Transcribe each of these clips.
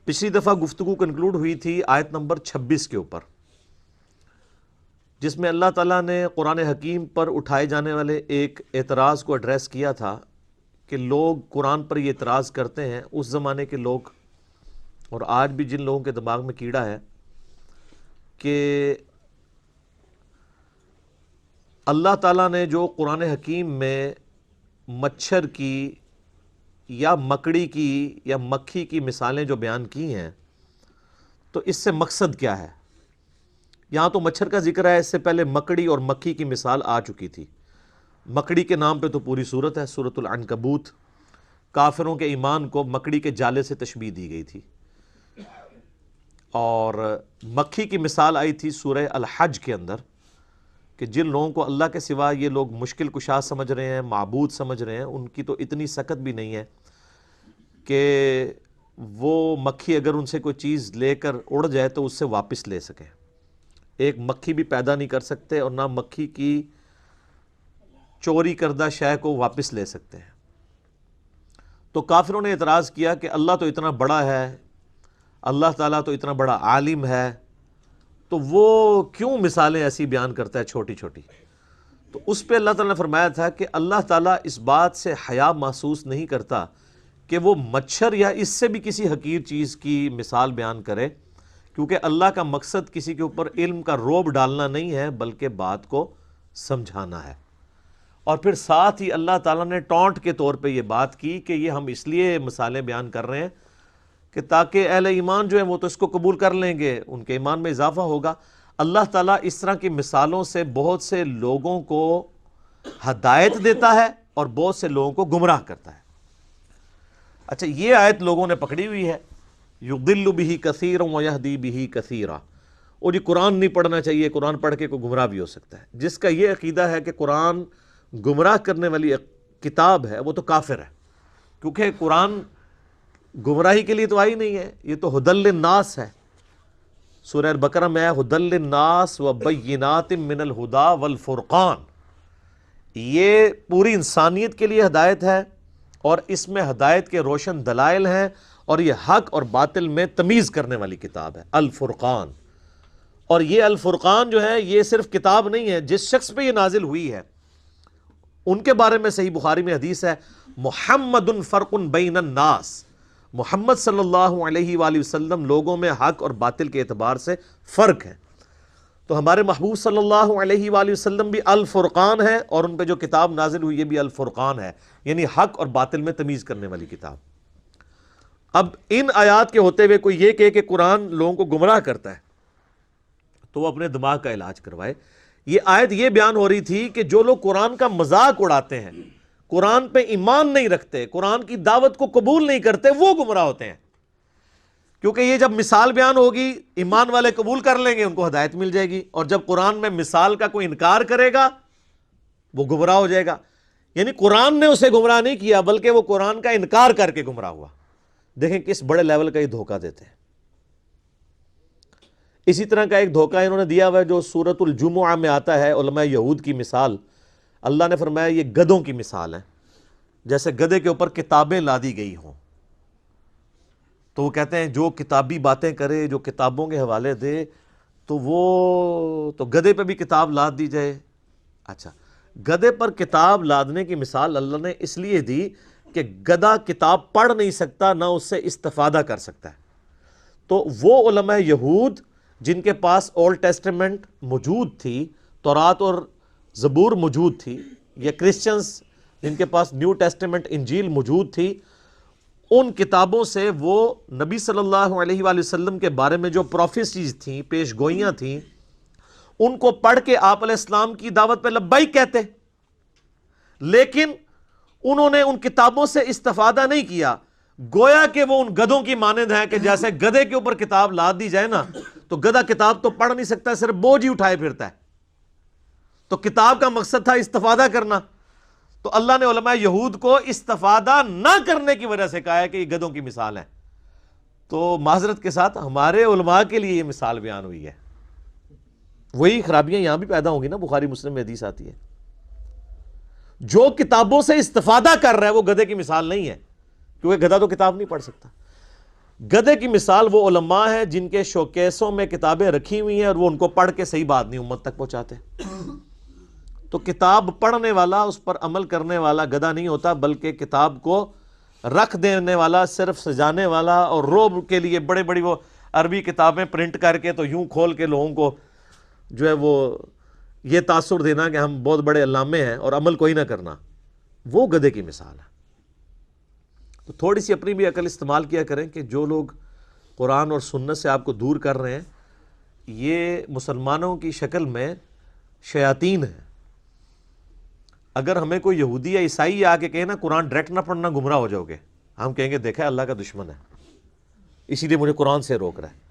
پچھلی دفعہ گفتگو کنکلوڈ ہوئی تھی آیت نمبر 26 کے اوپر، جس میں اللہ تعالیٰ نے قرآن حکیم پر اٹھائے جانے والے ایک اعتراض کو ایڈریس کیا تھا کہ لوگ قرآن پر یہ اعتراض کرتے ہیں، اس زمانے کے لوگ اور آج بھی جن لوگوں کے دماغ میں کیڑا ہے، کہ اللہ تعالیٰ نے جو قرآن حکیم میں مچھر کی یا مکڑی کی یا مکھی کی مثالیں جو بیان کی ہیں، تو اس سے مقصد کیا ہے؟ یہاں تو مچھر کا ذکر ہے، اس سے پہلے مکڑی اور مکھی کی مثال آ چکی تھی۔ مکڑی کے نام پہ تو پوری سورت ہے، سورۃ العنکبوت۔ کافروں کے ایمان کو مکڑی کے جالے سے تشبیہ دی گئی تھی، اور مکھی کی مثال آئی تھی سورہ الحج کے اندر، کہ جن لوگوں کو اللہ کے سوا یہ لوگ مشکل کشا سمجھ رہے ہیں، معبود سمجھ رہے ہیں، ان کی تو اتنی سخت بھی نہیں ہے کہ وہ مکھی اگر ان سے کوئی چیز لے کر اڑ جائے تو اس سے واپس لے سکیں۔ ایک مکھی بھی پیدا نہیں کر سکتے، اور نہ مکھی کی چوری کردہ شے کو واپس لے سکتے ہیں۔ تو کافروں نے اعتراض کیا کہ اللہ تو اتنا بڑا ہے، اللہ تعالیٰ تو اتنا بڑا عالم ہے، تو وہ کیوں مثالیں ایسی بیان کرتا ہے چھوٹی چھوٹی؟ تو اس پہ اللہ تعالیٰ نے فرمایا تھا کہ اللہ تعالیٰ اس بات سے حیا محسوس نہیں کرتا کہ وہ مچھر یا اس سے بھی کسی حقیر چیز کی مثال بیان کرے، کیونکہ اللہ کا مقصد کسی کے اوپر علم کا روب ڈالنا نہیں ہے، بلکہ بات کو سمجھانا ہے۔ اور پھر ساتھ ہی اللہ تعالیٰ نے ٹونٹ کے طور پہ یہ بات کی کہ یہ ہم اس لیے مثالیں بیان کر رہے ہیں کہ تاکہ اہل ایمان جو ہیں وہ تو اس کو قبول کر لیں گے، ان کے ایمان میں اضافہ ہوگا۔ اللہ تعالیٰ اس طرح کی مثالوں سے بہت سے لوگوں کو ہدایت دیتا ہے اور بہت سے لوگوں کو گمراہ کرتا ہے۔ اچھا، یہ آیت لوگوں نے پکڑی ہوئی ہے، یضل بہ کثیرا ویہدی بہ کثیرا، اور یہ قرآن نہیں پڑھنا چاہیے، قرآن پڑھ کے کوئی گمراہ بھی ہو سکتا ہے۔ جس کا یہ عقیدہ ہے کہ قرآن گمراہ کرنے والی کتاب ہے، وہ تو کافر ہے، کیونکہ قرآن گمراہی کے لیے تو آئی نہیں ہے، یہ تو ھدی للناس ہے۔ سورہ البقرہ میں ہے ھدی للناس وبینات من الھدی والفرقان، یہ پوری انسانیت کے لیے ہدایت ہے، اور اس میں ہدایت کے روشن دلائل ہیں، اور یہ حق اور باطل میں تمیز کرنے والی کتاب ہے، الفرقان۔ اور یہ الفرقان جو ہے یہ صرف کتاب نہیں ہے، جس شخص پہ یہ نازل ہوئی ہے ان کے بارے میں صحیح بخاری میں حدیث ہے، محمد فرق بین الناس، محمد صلی اللہ علیہ وآلہ وسلم لوگوں میں حق اور باطل کے اعتبار سے فرق ہے۔ تو ہمارے محبوب صلی اللہ علیہ وآلہ وسلم بھی الفرقان ہے، اور ان پہ جو کتاب نازل ہوئی یہ بھی الفرقان ہے، یعنی حق اور باطل میں تمیز کرنے والی کتاب۔ اب ان آیات کے ہوتے ہوئے کوئی یہ کہے کہ قرآن لوگوں کو گمراہ کرتا ہے، تو وہ اپنے دماغ کا علاج کروائے۔ یہ آیت یہ بیان ہو رہی تھی کہ جو لوگ قرآن کا مذاق اڑاتے ہیں، قرآن پہ ایمان نہیں رکھتے، قرآن کی دعوت کو قبول نہیں کرتے، وہ گمراہ ہوتے ہیں، کیونکہ یہ جب مثال بیان ہوگی ایمان والے قبول کر لیں گے، ان کو ہدایت مل جائے گی، اور جب قرآن میں مثال کا کوئی انکار کرے گا وہ گمراہ ہو جائے گا۔ یعنی قرآن نے اسے گمراہ نہیں کیا، بلکہ وہ قرآن کا انکار کر کے گمراہ ہوا۔ دیکھیں کس بڑے لیول کا یہ دھوکہ دیتے ہیں۔ اسی طرح کا ایک دھوکہ انہوں نے دیا ہوا ہے جو سورۃ الجمعہ میں آتا ہے، علماء یہود کی مثال۔ اللہ نے فرمایا یہ گدھوں کی مثال ہے، جیسے گدھے کے اوپر کتابیں لادی گئی ہوں۔ تو وہ کہتے ہیں جو کتابی باتیں کرے، جو کتابوں کے حوالے دے، تو وہ تو گدھے پہ بھی کتاب لاد دی جائے۔ اچھا، گدھے پر کتاب لادنے کی مثال اللہ نے اس لیے دی کہ گدھا کتاب پڑھ نہیں سکتا، نہ اس سے استفادہ کر سکتا ہے۔ تو وہ علماء یہود جن کے پاس اولڈ ٹیسٹمنٹ موجود تھی، تورات اور زبور موجود تھی، یا کرسچنز جن کے پاس نیو ٹیسٹمنٹ انجیل موجود تھی، ان کتابوں سے وہ نبی صلی اللہ علیہ وآلہ وسلم کے بارے میں جو پروفیسیز تھیں، پیش گوئیاں تھیں، ان کو پڑھ کے آپ علیہ السلام کی دعوت پہ لبیک کہتے، لیکن انہوں نے ان کتابوں سے استفادہ نہیں کیا، گویا کہ وہ ان گدھوں کی مانند ہیں کہ جیسے گدھے کے اوپر کتاب لاد دی جائے نا، تو گدھا کتاب تو پڑھ نہیں سکتا، صرف بوجھ ہی اٹھائے پھرتا ہے۔ تو کتاب کا مقصد تھا استفادہ کرنا، تو اللہ نے علماء یہود کو استفادہ نہ کرنے کی وجہ سے کہا ہے کہ یہ گدھوں کی مثال ہے۔ تو معذرت کے ساتھ ہمارے علماء کے لیے یہ مثال بیان ہوئی ہے۔ وہی خرابیاں یہاں بھی پیدا ہوں گی نا، بخاری مسلم میں حدیث آتی ہے، جو کتابوں سے استفادہ کر رہا ہے وہ گدھے کی مثال نہیں ہے، کیونکہ گدھا تو کتاب نہیں پڑھ سکتا۔ گدھے کی مثال وہ علماء ہیں جن کے شوکیسوں میں کتابیں رکھی ہوئی ہیں اور وہ ان کو پڑھ کے صحیح بات نہیں امت تک پہنچاتے. تو کتاب پڑھنے والا، اس پر عمل کرنے والا گدھا نہیں ہوتا، بلکہ کتاب کو رکھ دینے والا، صرف سجانے والا، اور روب کے لیے بڑے بڑی وہ عربی کتابیں پرنٹ کر کے تو یوں کھول کے لوگوں کو جو ہے وہ یہ تاثر دینا کہ ہم بہت بڑے علامے ہیں اور عمل کوئی نہ کرنا، وہ گدھے کی مثال ہے. تو تھوڑی سی اپنی بھی عقل استعمال کیا کریں کہ جو لوگ قرآن اور سنت سے آپ کو دور کر رہے ہیں یہ مسلمانوں کی شکل میں شیاطین ہیں. اگر ہمیں کوئی یہودی یا عیسائی آ کے کہے نا قرآن ڈائریکٹ نہ پڑھنا گمراہ ہو جاؤ گے، ہم کہیں گے دیکھا اللہ کا دشمن ہے اسی لیے مجھے قرآن سے روک رہا ہے.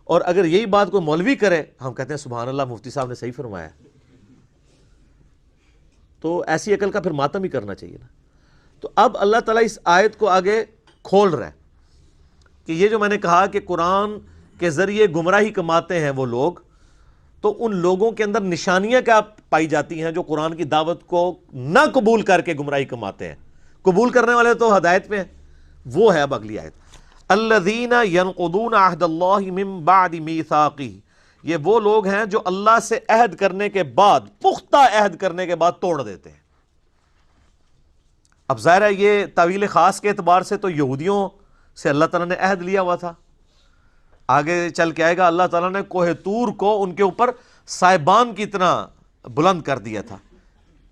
اور اگر یہی بات کوئی مولوی کرے ہم کہتے ہیں سبحان اللہ مفتی صاحب نے صحیح فرمایا. تو ایسی عقل کا پھر ماتم ہی کرنا چاہیے نا. تو اب اللہ تعالیٰ اس آیت کو آگے کھول رہا ہے کہ یہ جو میں نے کہا کہ قرآن کے ذریعے گمراہی کماتے ہیں وہ لوگ، تو ان لوگوں کے اندر نشانیاں کیا پائی جاتی ہیں جو قرآن کی دعوت کو نہ قبول کر کے گمراہی کماتے ہیں. قبول کرنے والے تو ہدایت پہ ہیں. وہ ہے اب اگلی آیت، الذین ینقضون عہد اللہ من بعد میثاقہ. یہ وہ لوگ ہیں جو اللہ سے عہد کرنے کے بعد، پختہ عہد کرنے کے بعد توڑ دیتے ہیں. اب ظاہر ہے یہ تعویل خاص کے اعتبار سے تو یہودیوں سے اللہ تعالیٰ نے عہد لیا ہوا تھا. آگے چل کے آئے گا اللہ تعالیٰ نے کوہ طور کو ان کے اوپر سائبان کی طرح بلند کر دیا تھا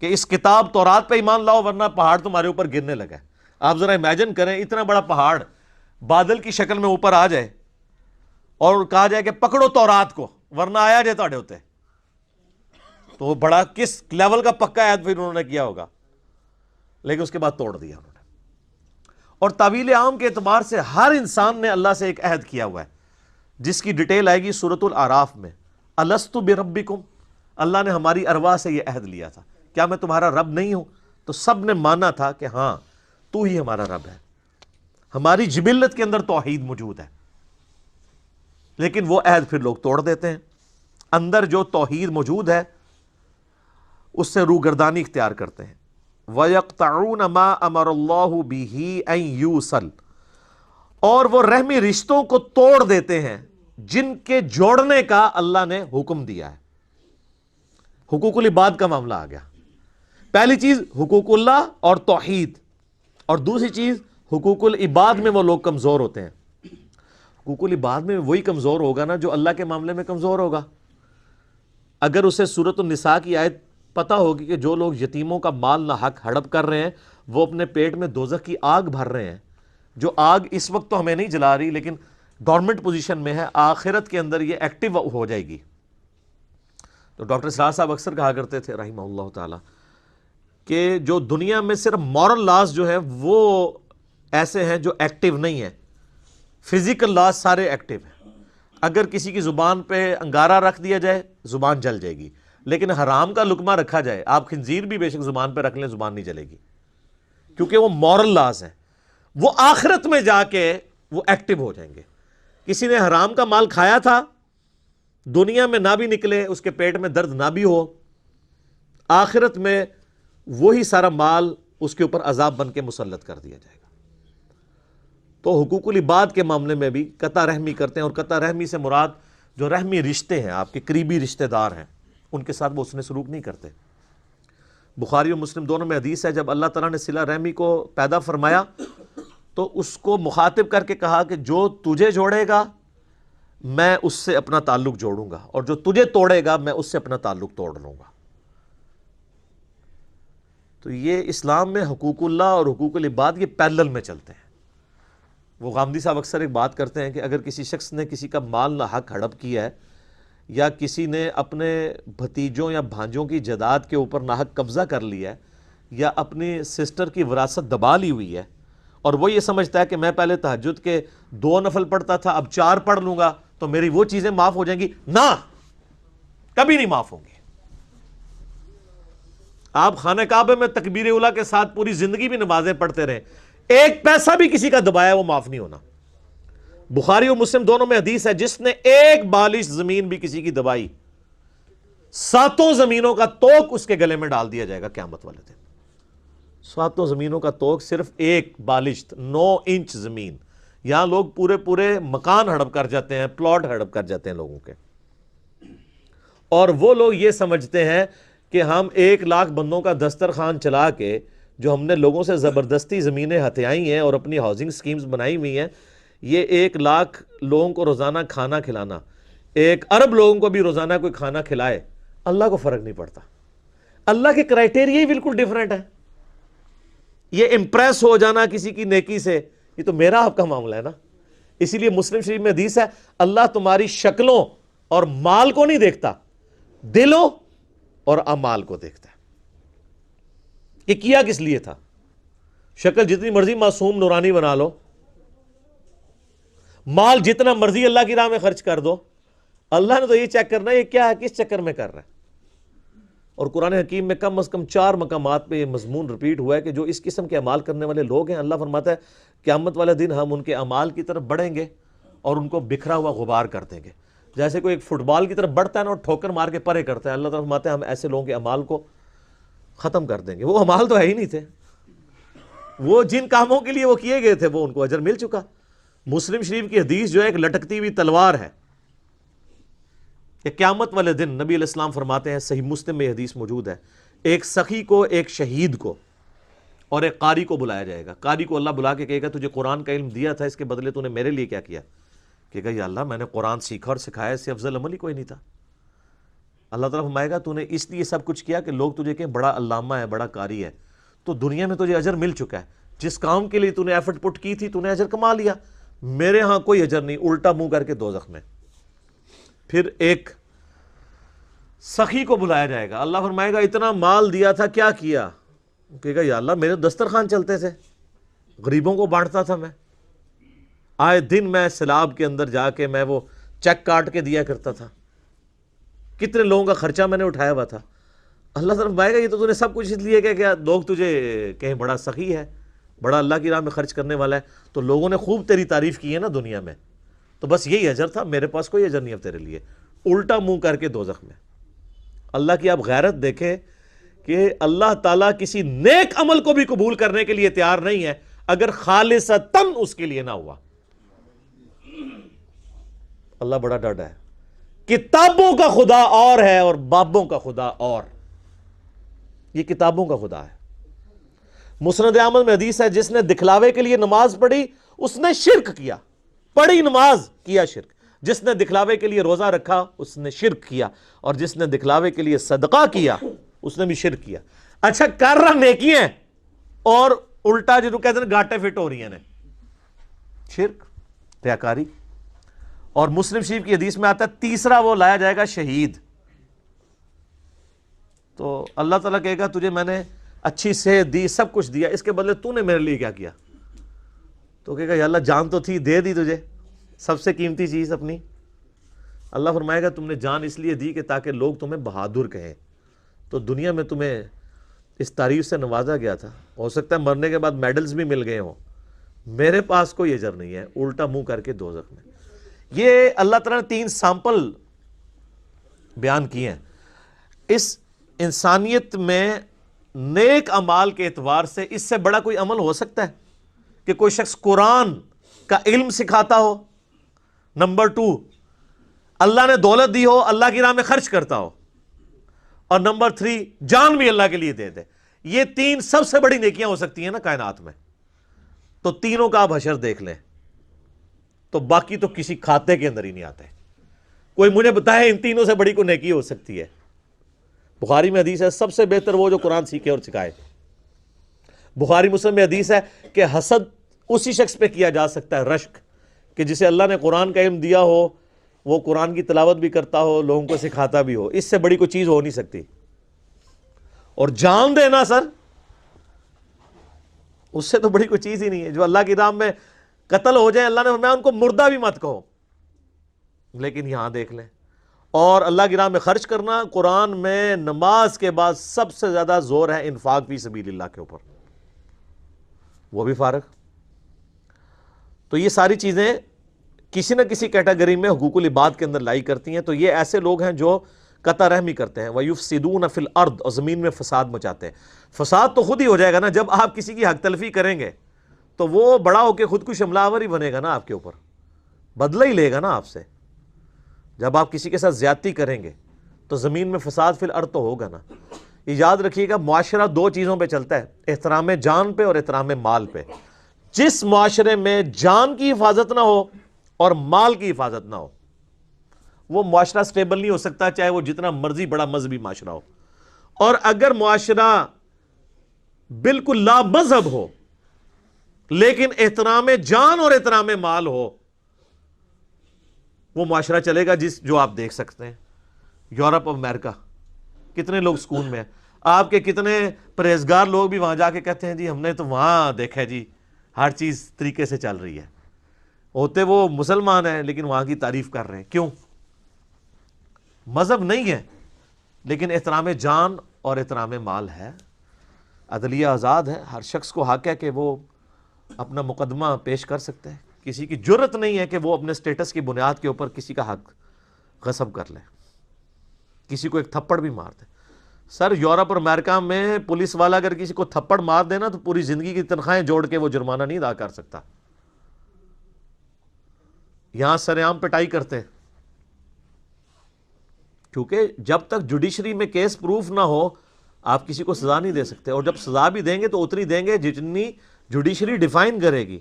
کہ اس کتاب تورات پہ ایمان لاؤ ورنہ پہاڑ تمہارے اوپر گرنے لگا. آپ ذرا امیجن کریں اتنا بڑا پہاڑ بادل کی شکل میں اوپر آ جائے اور کہا جائے کہ پکڑو تورات کو ورنہ آیا جائے تھوڑے ہوتے، تو وہ بڑا کس لیول کا پکا عہد پھر انہوں نے کیا ہوگا. لیکن اس کے بعد توڑ دیا انہوں نے. اور تعویل عام کے اعتبار سے ہر انسان نے اللہ سے ایک عہد کیا ہوا ہے جس کی ڈیٹیل آئے گی سورۃ الاعراف میں. الست بربکم، اللہ نے ہماری ارواح سے یہ عہد لیا تھا کیا میں تمہارا رب نہیں ہوں؟ تو سب نے مانا تھا کہ ہاں تو ہی ہمارا رب ہے. ہماری جبلت کے اندر توحید موجود ہے، لیکن وہ عہد پھر لوگ توڑ دیتے ہیں. اندر جو توحید موجود ہے اس سے روگردانی اختیار کرتے ہیں. وَيَقْطَعُونَ مَا أَمَرَ اللَّهُ بِهِ أَن يُوصَلَ، اور وہ رحمی رشتوں کو توڑ دیتے ہیں جن کے جوڑنے کا اللہ نے حکم دیا ہے. حقوق العباد کا معاملہ آ گیا. پہلی چیز حقوق اللہ اور توحید، اور دوسری چیز حقوق العباد میں وہ لوگ کمزور ہوتے ہیں. حقوق العباد میں وہی کمزور ہوگا نا جو اللہ کے معاملے میں کمزور ہوگا. اگر اسے سورۃ النساء کی آیت پتہ ہوگی کہ جو لوگ یتیموں کا مال نہ حق ہڑپ کر رہے ہیں وہ اپنے پیٹ میں دوزخ کی آگ بھر رہے ہیں، جو آگ اس وقت تو ہمیں نہیں جلا رہی لیکن گورنمنٹ پوزیشن میں ہے، آخرت کے اندر یہ ایکٹیو ہو جائے گی. تو ڈاکٹر سراج صاحب اکثر کہا کرتے تھے رحمہ اللہ تعالی کہ جو دنیا میں صرف مورل لاز جو ہیں وہ ایسے ہیں جو ایکٹیو نہیں ہیں، فزیکل لاز سارے ایکٹیو ہیں. اگر کسی کی زبان پہ انگارہ رکھ دیا جائے زبان جل جائے گی، لیکن حرام کا لقمہ رکھا جائے، آپ خنزیر بھی بے شک زبان پہ رکھ لیں زبان نہیں جلے گی، کیونکہ وہ مورل لاز ہیں. وہ آخرت میں جا کے وہ ایکٹیو ہو جائیں گے. کسی نے حرام کا مال کھایا تھا، دنیا میں نہ بھی نکلے، اس کے پیٹ میں درد نہ بھی ہو، آخرت میں وہی سارا مال اس کے اوپر عذاب بن کے مسلط کر دیا جائے گا. تو حقوق العباد کے معاملے میں بھی قطع رحمی کرتے ہیں، اور قطع رحمی سے مراد جو رحمی رشتے ہیں، آپ کے قریبی رشتہ دار ہیں، ان کے ساتھ وہ اس نے سلوک نہیں کرتے. بخاری و مسلم دونوں میں حدیث ہے جب اللہ تعالیٰ نے صلہ رحمی کو پیدا فرمایا تو اس کو مخاطب کر کے کہا کہ جو تجھے جوڑے گا میں اس سے اپنا تعلق جوڑوں گا، اور جو تجھے توڑے گا میں اس سے اپنا تعلق توڑ لوں گا. تو یہ اسلام میں حقوق اللہ اور حقوق العباد یہ پیرلل میں چلتے ہیں. وہ غامدی صاحب اکثر ایک بات کرتے ہیں کہ اگر کسی شخص نے کسی کا مال نہ حق ہڑپ کیا ہے، یا کسی نے اپنے بھتیجوں یا بھانجوں کی جائیداد کے اوپر ناحق قبضہ کر لیا ہے، یا اپنی سسٹر کی وراثت دبا لی ہوئی ہے، اور وہ یہ سمجھتا ہے کہ میں پہلے تہجد کے 2 نفل پڑھتا تھا اب 4 پڑھ لوں گا تو میری وہ چیزیں معاف ہو جائیں گی، نہ، کبھی نہیں معاف ہوں گی. آپ خانہ کعبہ میں تکبیر اولیٰ کے ساتھ پوری زندگی بھی نمازیں پڑھتے رہیں، ایک پیسہ بھی کسی کا دبایا وہ معاف نہیں ہونا. بخاری و مسلم دونوں میں حدیث ہے جس نے ایک بالش زمین بھی کسی کی دبائی 7 زمینوں کا توق اس کے گلے میں ڈال دیا جائے گا قیامت والے دن. 7 زمینوں کا توق صرف ایک بالش 9 انچ زمین، یہاں لوگ پورے پورے مکان ہڑپ کر جاتے ہیں، پلاٹ ہڑپ کر جاتے ہیں لوگوں کے، اور وہ لوگ یہ سمجھتے ہیں کہ ہم 1,00,000 بندوں کا دسترخوان چلا کے جو ہم نے لوگوں سے زبردستی زمینیں ہتھیائی ہیں اور اپنی ہاؤسنگ سکیمز بنائی ہوئی ہیں، یہ 1,00,000 لوگوں کو روزانہ کھانا کھلانا، 1 ارب لوگوں کو بھی روزانہ کوئی کھانا کھلائے، اللہ کو فرق نہیں پڑتا۔ اللہ کے کرائٹیریا ہی بالکل ڈیفرنٹ ہے۔ یہ امپریس ہو جانا کسی کی نیکی سے، یہ تو میرا آپ کا معاملہ ہے نا۔ اسی لیے مسلم شریف میں حدیث ہے، اللہ تمہاری شکلوں اور مال کو نہیں دیکھتا، دلوں اور اعمال کو دیکھتا ہے۔ یہ کیا کس لیے تھا؟ شکل جتنی مرضی معصوم نورانی بنا لو، مال جتنا مرضی اللہ کی راہ میں خرچ کر دو، اللہ نے تو یہ چیک کرنا ہے یہ کیا ہے، کس چکر میں کر رہا ہے۔ اور قرآن حکیم میں کم از کم 4 مقامات پہ یہ مضمون رپیٹ ہوا ہے کہ جو اس قسم کے اعمال کرنے والے لوگ ہیں، اللہ فرماتا ہے قیامت والے دن ہم ان کے اعمال کی طرف بڑھیں گے اور ان کو بکھرا ہوا غبار کر دیں گے۔ جیسے کوئی ایک فٹ بال کی طرف بڑھتا ہے نا اور ٹھوکر مار کے پرے کرتا ہے، اللہ تعالیٰ فرماتے ہیں ہم ایسے لوگوں کے اعمال کو ختم کر دیں گے۔ وہ اعمال تو ہے ہی نہیں تھے، وہ جن کاموں کے لیے وہ کیے گئے تھے وہ ان کو اجر مل چکا۔ مسلم شریف کی حدیث جو ہے ایک لٹکتی ہوئی تلوار ہے کہ قیامت والے دن نبی علیہ السلام فرماتے ہیں، صحیح مسلم میں یہ حدیث موجود ہے، ایک سخی کو، ایک شہید کو اور ایک قاری کو بلایا جائے گا۔ قاری کو اللہ بلا کے کہے گا تجھے قرآن کا علم دیا تھا، اس کے بدلے تو نے میرے لیے کیا کیا؟ کہے گا یا اللہ میں نے قرآن سیکھا اور سکھایا، اس سے افضل عمل ہی کوئی نہیں تھا۔ اللہ تعالیٰ فرمائے گا تو نے اس لیے سب کچھ کیا کہ لوگ تجھے کہیں بڑا علامہ ہے، بڑا قاری ہے، تو دنیا میں تجھے اجر مل چکا ہے، جس کام کے لیے تو نے ایفرٹ پٹ کی تھی تو نے اجر کما لیا، میرے ہاں کوئی اجر نہیں، الٹا منہ کر کے دوزخ میں۔ پھر ایک سخی کو بلایا جائے گا، اللہ فرمائے گا اتنا مال دیا تھا کیا کیا؟ کہے گا یا اللہ میرے دسترخوان چلتے تھے، غریبوں کو بانٹتا تھا، میں آئے دن میں سیلاب کے اندر جا کے میں وہ چیک کاٹ کے دیا کرتا تھا، کتنے لوگوں کا خرچہ میں نے اٹھایا ہوا تھا۔ اللہ طرف بائے گا یہ تو نے سب کچھ اس لیے کہ کیا لوگ تجھے کہیں بڑا سخی ہے، بڑا اللہ کی راہ میں خرچ کرنے والا ہے، تو لوگوں نے خوب تیری تعریف کی ہے نا دنیا میں، تو بس یہی اجر تھا، میرے پاس کوئی اجر نہیں اب تیرے لیے، الٹا منہ کر کے دوزخ میں۔ اللہ کی آپ غیرت دیکھیں کہ اللہ تعالیٰ کسی نیک عمل کو بھی قبول کرنے کے لیے تیار نہیں ہے اگر خالصتاً اس کے لیے نہ ہوا۔ اللہ بڑا ڈاڈا ہے، کتابوں کا خدا اور ہے اور بابوں کا خدا اور، یہ کتابوں کا خدا ہے۔ مسند احمد میں حدیث ہے جس نے دکھلاوے کے لیے نماز پڑھی اس نے شرک کیا، پڑھی نماز کیا شرک، جس نے دکھلاوے کے لیے روزہ رکھا اس نے شرک کیا، اور جس نے دکھلاوے کے لیے صدقہ کیا اس نے بھی شرک کیا۔ اچھا کر رہا نیکی ہیں اور الٹا جو کہتے ہیں گاٹے فٹ ہو رہی ہیں، شرک، ریاکاری۔ اور مسلم شریف کی حدیث میں آتا ہے تیسرا وہ لایا جائے گا شہید، تو اللہ تعالیٰ کہے گا تجھے میں نے اچھی صحت دی، سب کچھ دیا، اس کے بدلے تو نے میرے لیے کیا کیا؟ تو کہے گا یا اللہ جان تو تھی، دے دی تجھے سب سے قیمتی چیز اپنی۔ اللہ فرمائے گا تم نے جان اس لیے دی کہ تاکہ لوگ تمہیں بہادر کہیں، تو دنیا میں تمہیں اس تعریف سے نوازا گیا تھا، ہو سکتا ہے مرنے کے بعد میڈلز بھی مل گئے ہوں، میرے پاس کوئی اجر نہیں ہے، الٹا منہ کر کے دوزخ میں۔ یہ اللہ تعالیٰ نے 3 سیمپل بیان کیے ہیں۔ اس انسانیت میں نیک اعمال کے اعتبار سے اس سے بڑا کوئی عمل ہو سکتا ہے کہ کوئی شخص قرآن کا علم سکھاتا ہو، نمبر 2 اللہ نے دولت دی ہو، اللہ کی راہ میں خرچ کرتا ہو، اور نمبر 3 جان بھی اللہ کے لیے دے دے۔ یہ 3 سب سے بڑی نیکیاں ہو سکتی ہیں نا کائنات میں، تو تینوں کا آپ حشر دیکھ لیں تو باقی تو کسی کھاتے کے اندر ہی نہیں آتے۔ کوئی مجھے بتائے ان تینوں سے بڑی کوئی نیکی ہو سکتی ہے؟ بخاری میں حدیث ہے سب سے بہتر وہ جو قرآن سیکھے اور سکھائے۔ بخاری مسلم میں حدیث ہے کہ حسد اسی شخص پہ کیا جا سکتا ہے، رشک، کہ جسے اللہ نے قرآن کا علم دیا ہو، وہ قرآن کی تلاوت بھی کرتا ہو، لوگوں کو سکھاتا بھی ہو، اس سے بڑی کوئی چیز ہو نہیں سکتی۔ اور جان دینا سر، اس سے تو بڑی کوئی چیز ہی نہیں ہے۔ جو اللہ کی راہ میں قتل ہو جائیں، اللہ نے فرمایا ان کو مردہ بھی مت کہو، لیکن یہاں دیکھ لیں۔ اور اللہ کی راہ میں خرچ کرنا، قرآن میں نماز کے بعد سب سے زیادہ زور ہے انفاق فی سبیل اللہ کے اوپر، وہ بھی فارغ۔ تو یہ ساری چیزیں کسی نہ کسی کیٹیگری میں حقوق العباد کے اندر لائی کرتی ہیں۔ تو یہ ایسے لوگ ہیں جو قطع رحمی کرتے ہیں، وَيُفْسِدُونَ فِي الْأَرْضِ، اور زمین میں فساد مچاتے ہیں۔ فساد تو خود ہی ہو جائے گا نا، جب آپ کسی کی حق تلفی کریں گے تو وہ بڑا ہو کے خود کش حملہ آور ہی بنے گا نا آپ کے اوپر، بدلہ ہی لے گا نا آپ سے۔ جب آپ کسی کے ساتھ زیادتی کریں گے تو زمین میں فساد فی الارض تو ہوگا نا۔ یہ یاد رکھیے گا، معاشرہ دو چیزوں پہ چلتا ہے، احترام جان پہ اور احترام مال پہ۔ جس معاشرے میں جان کی حفاظت نہ ہو اور مال کی حفاظت نہ ہو، وہ معاشرہ سٹیبل نہیں ہو سکتا، چاہے وہ جتنا مرضی بڑا مذہبی معاشرہ ہو۔ اور اگر معاشرہ بالکل لا مذہب ہو لیکن احترام جان اور احترام مال ہو، وہ معاشرہ چلے گا جو آپ دیکھ سکتے ہیں یورپ اور امریکہ، کتنے لوگ سکون میں ہیں۔ آپ کے کتنے پرہیزگار لوگ بھی وہاں جا کے کہتے ہیں جی ہم نے تو وہاں دیکھا ہے جی ہر چیز طریقے سے چل رہی ہے، ہوتے وہ مسلمان ہیں لیکن وہاں کی تعریف کر رہے ہیں۔ کیوں؟ مذہب نہیں ہے لیکن احترام جان اور احترام مال ہے، عدلیہ آزاد ہے، ہر شخص کو حق ہے کہ وہ اپنا مقدمہ پیش کر سکتے ہیں، کسی کی جرت نہیں ہے کہ وہ اپنے سٹیٹس کی بنیاد کے اوپر کسی کا حق غصب کر لے، کسی کو ایک تھپڑ بھی مار دے۔ سر یورپ اور امریکہ میں پولیس والا اگر کسی کو تھپڑ مار دینا تو پوری زندگی کی تنخواہیں جوڑ کے وہ جرمانہ نہیں ادا کر سکتا۔ یہاں سر عام پٹائی کرتے ہیں، کیونکہ جب تک جوڈیشری میں کیس پروف نہ ہو آپ کسی کو سزا نہیں دے سکتے، اور جب سزا بھی دیں گے تو اتنی دیں گے جتنی جوڈیشری ڈیفائن کرے گی۔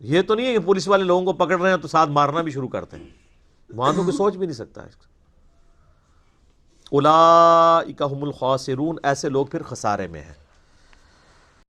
یہ تو نہیں ہے کہ پولیس والے لوگوں کو پکڑ رہے ہیں تو ساتھ مارنا بھی شروع کرتے ہیں، وہاں تو کوئی سوچ بھی نہیں سکتا ہے۔ اولئک ھم الخاسرون، ایسے لوگ پھر خسارے میں ہیں۔